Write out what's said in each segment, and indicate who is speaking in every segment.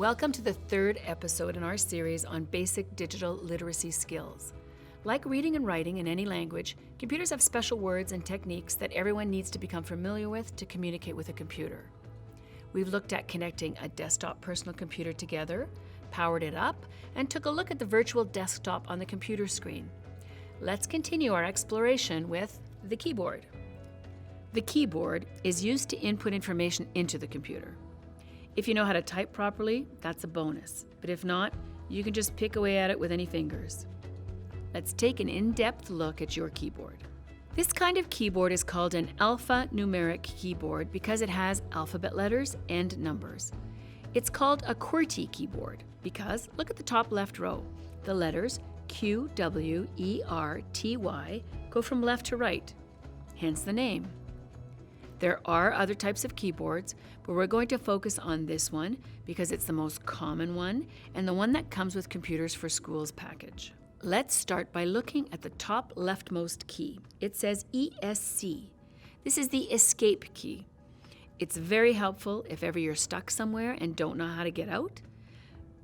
Speaker 1: Welcome to the third episode in our series on basic digital literacy skills. Like reading and writing in any language, computers have special words and techniques that everyone needs to become familiar with to communicate with a computer. We've looked at connecting a desktop personal computer together, powered it up, and took a look at the virtual desktop on the computer screen. Let's continue our exploration with the keyboard. The keyboard is used to input information into the computer. If you know how to type properly, that's a bonus. But if not, you can just pick away at it with any fingers. Let's take an in-depth look at your keyboard. This kind of keyboard is called an alphanumeric keyboard because it has alphabet letters and numbers. It's called a QWERTY keyboard because, look at the top left row. The letters Q, W, E, R, T, Y go from left to right, hence the name. There are other types of keyboards, but we're going to focus on this one because it's the most common one and the one that comes with Computers for Schools package. Let's start by looking at the top leftmost key. It says ESC. This is the escape key. It's very helpful if ever you're stuck somewhere and don't know how to get out.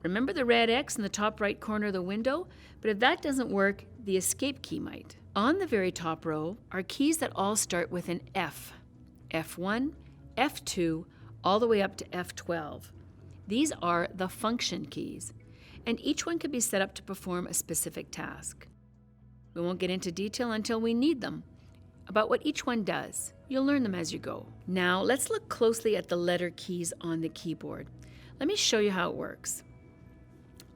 Speaker 1: Remember the red X in the top right corner of the window? But if that doesn't work, the escape key might. On the very top row are keys that all start with an F. F1, F2, all the way up to F12. These are the function keys, and each one can be set up to perform a specific task. We won't get into detail until we need them about what each one does. You'll learn them as you go. Now, let's look closely at the letter keys on the keyboard. Let me show you how it works.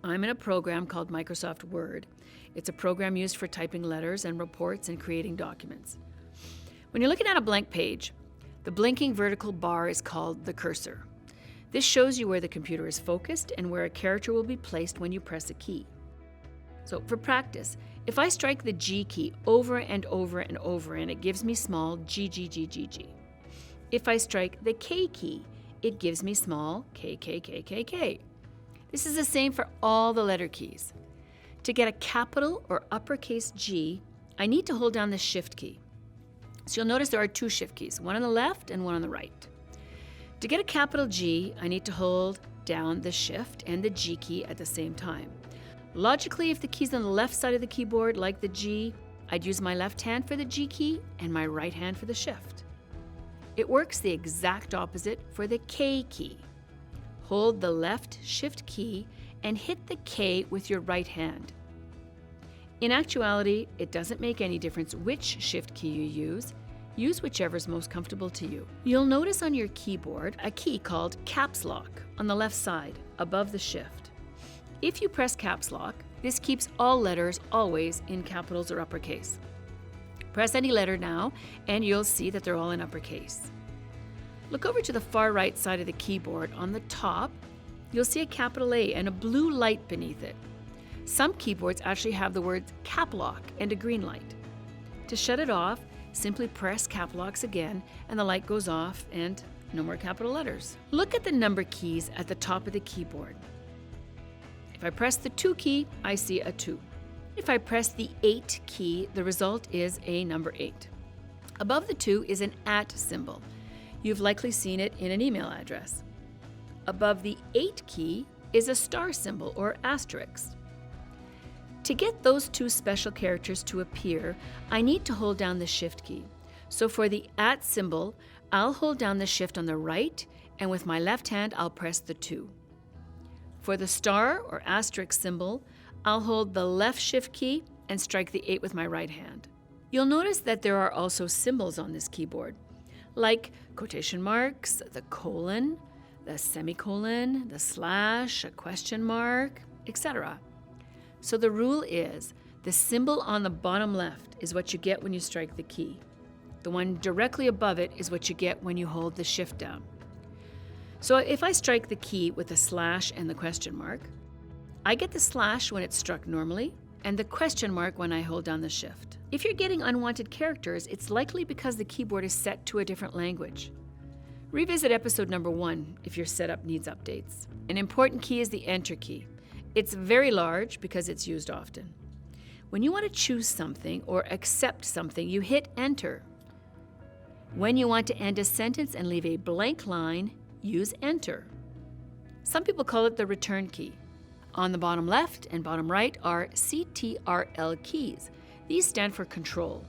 Speaker 1: I'm in a program called Microsoft Word. It's a program used for typing letters and reports and creating documents. When you're looking at a blank page, the blinking vertical bar is called the cursor. This shows you where the computer is focused and where a character will be placed when you press a key. So for practice, if I strike the G key over and over and over and it gives me small G, G, G, G, G. If I strike the K key, it gives me small K, K, K, K, K. This is the same for all the letter keys. To get a capital or uppercase G, I need to hold down the Shift key. So you'll notice there are two Shift keys, one on the left and one on the right. To get a capital G, I need to hold down the Shift and the G key at the same time. Logically, if the key's on the left side of the keyboard, like the G, I'd use my left hand for the G key and my right hand for the Shift. It works the exact opposite for the K key. Hold the left Shift key and hit the K with your right hand. In actuality, it doesn't make any difference which Shift key you use. Use whichever is most comfortable to you. You'll notice on your keyboard a key called Caps Lock on the left side, above the Shift. If you press Caps Lock, this keeps all letters always in capitals or uppercase. Press any letter now, and you'll see that they're all in uppercase. Look over to the far right side of the keyboard. On the top, you'll see a capital A and a blue light beneath it. Some keyboards actually have the words Cap Lock and a green light. To shut it off, simply press Cap Locks again and the light goes off and no more capital letters. Look at the number keys at the top of the keyboard. If I press the 2 key, I see a 2. If I press the 8 key, the result is a number 8. Above the 2 is an @ symbol. You've likely seen it in an email address. Above the 8 key is a star symbol or asterisk. To get those two special characters to appear, I need to hold down the Shift key. So for the @ symbol, I'll hold down the Shift on the right, and with my left hand, I'll press the 2. For the star or asterisk symbol, I'll hold the left Shift key and strike the 8 with my right hand. You'll notice that there are also symbols on this keyboard, like quotation marks, the colon, the semicolon, the slash, a question mark, etc. So the rule is, the symbol on the bottom left is what you get when you strike the key. The one directly above it is what you get when you hold the Shift down. So if I strike the key with the slash and the question mark, I get the slash when it's struck normally and the question mark when I hold down the Shift. If you're getting unwanted characters, it's likely because the keyboard is set to a different language. Revisit episode number 1 if your setup needs updates. An important key is the Enter key. It's very large because it's used often. When you want to choose something or accept something, you hit Enter. When you want to end a sentence and leave a blank line, use Enter. Some people call it the return key. On the bottom left and bottom right are CTRL keys. These stand for control.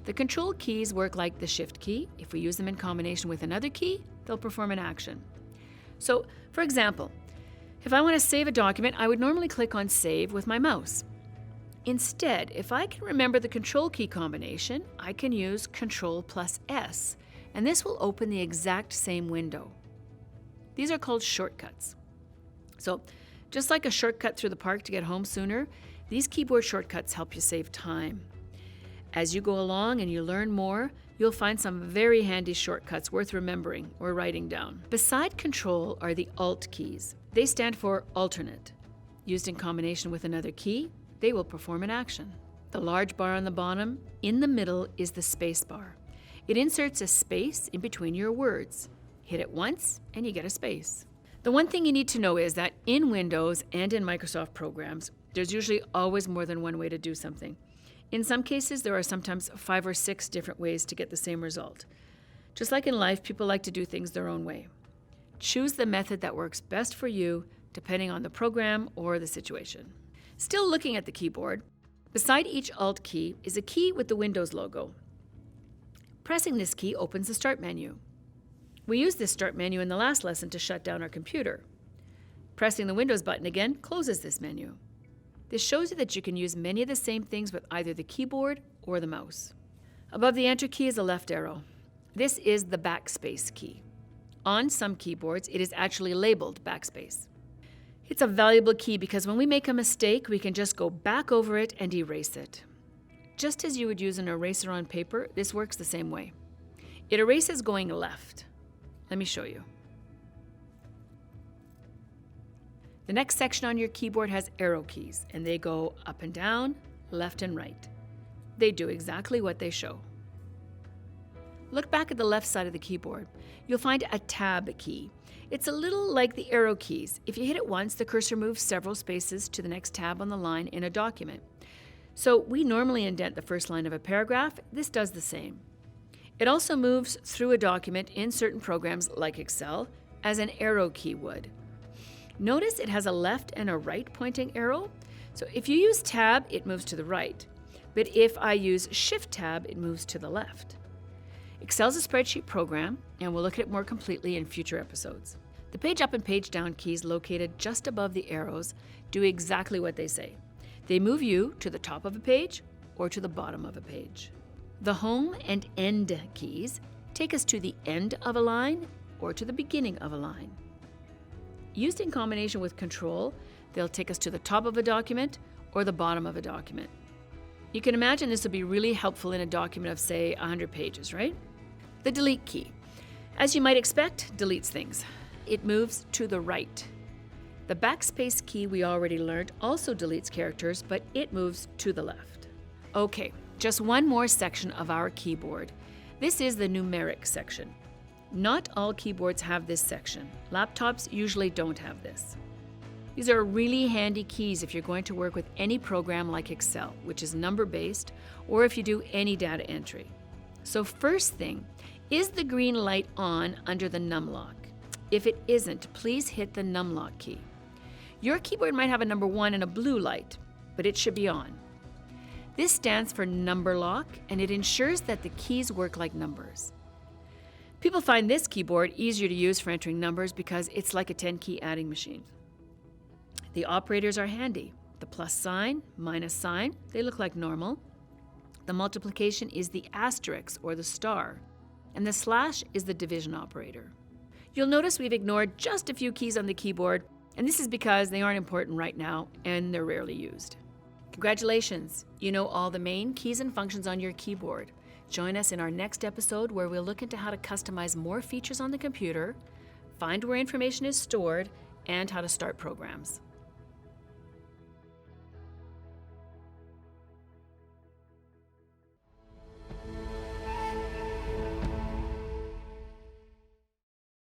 Speaker 1: The control keys work like the shift key. If we use them in combination with another key, they'll perform an action. So, for example, if I want to save a document, I would normally click on Save with my mouse. Instead, if I can remember the control key combination, I can use Control plus S, and this will open the exact same window. These are called shortcuts. So, just like a shortcut through the park to get home sooner, these keyboard shortcuts help you save time. As you go along and you learn more, you'll find some very handy shortcuts worth remembering or writing down. Beside Control are the Alt keys. They stand for alternate. Used in combination with another key, they will perform an action. The large bar on the bottom, in the middle, is the space bar. It inserts a space in between your words. Hit it once and you get a space. The one thing you need to know is that in Windows and in Microsoft programs, there's usually always more than one way to do something. In some cases, there are sometimes 5 or 6 different ways to get the same result. Just like in life, people like to do things their own way. Choose the method that works best for you, depending on the program or the situation. Still looking at the keyboard, beside each Alt key is a key with the Windows logo. Pressing this key opens the Start menu. We used this Start menu in the last lesson to shut down our computer. Pressing the Windows button again closes this menu. This shows you that you can use many of the same things with either the keyboard or the mouse. Above the Enter key is a left arrow. This is the backspace key. On some keyboards, it is actually labeled backspace. It's a valuable key because when we make a mistake, we can just go back over it and erase it. Just as you would use an eraser on paper, this works the same way. It erases going left. Let me show you. The next section on your keyboard has arrow keys, and they go up and down, left and right. They do exactly what they show. Look back at the left side of the keyboard. You'll find a Tab key. It's a little like the arrow keys. If you hit it once, the cursor moves several spaces to the next tab on the line in a document. So we normally indent the first line of a paragraph. This does the same. It also moves through a document in certain programs like Excel as an arrow key would. Notice it has a left and a right pointing arrow. So if you use Tab, it moves to the right. But if I use Shift Tab, it moves to the left. Excel's a spreadsheet program, and we'll look at it more completely in future episodes. The page up and page down keys located just above the arrows do exactly what they say. They move you to the top of a page or to the bottom of a page. The Home and End keys take us to the end of a line or to the beginning of a line. Used in combination with Control, they'll take us to the top of a document or the bottom of a document. You can imagine this would be really helpful in a document of, say, 100 pages, right? The Delete key. As you might expect, deletes things. It moves to the right. The Backspace key we already learned also deletes characters, but it moves to the left. Okay, just one more section of our keyboard. This is the numeric section. Not all keyboards have this section. Laptops usually don't have this. These are really handy keys if you're going to work with any program like Excel, which is number-based, or if you do any data entry. So first thing, is the green light on under the num lock? If it isn't, please hit the num lock key. Your keyboard might have a number 1 and a blue light, but it should be on. This stands for number lock, and it ensures that the keys work like numbers. People find this keyboard easier to use for entering numbers because it's like a 10-key adding machine. The operators are handy. The plus sign, minus sign, they look like normal. The multiplication is the asterisk or the star, and the slash is the division operator. You'll notice we've ignored just a few keys on the keyboard, and this is because they aren't important right now and they're rarely used. Congratulations! You know all the main keys and functions on your keyboard. Join us in our next episode where we'll look into how to customize more features on the computer, find where information is stored, and how to start programs.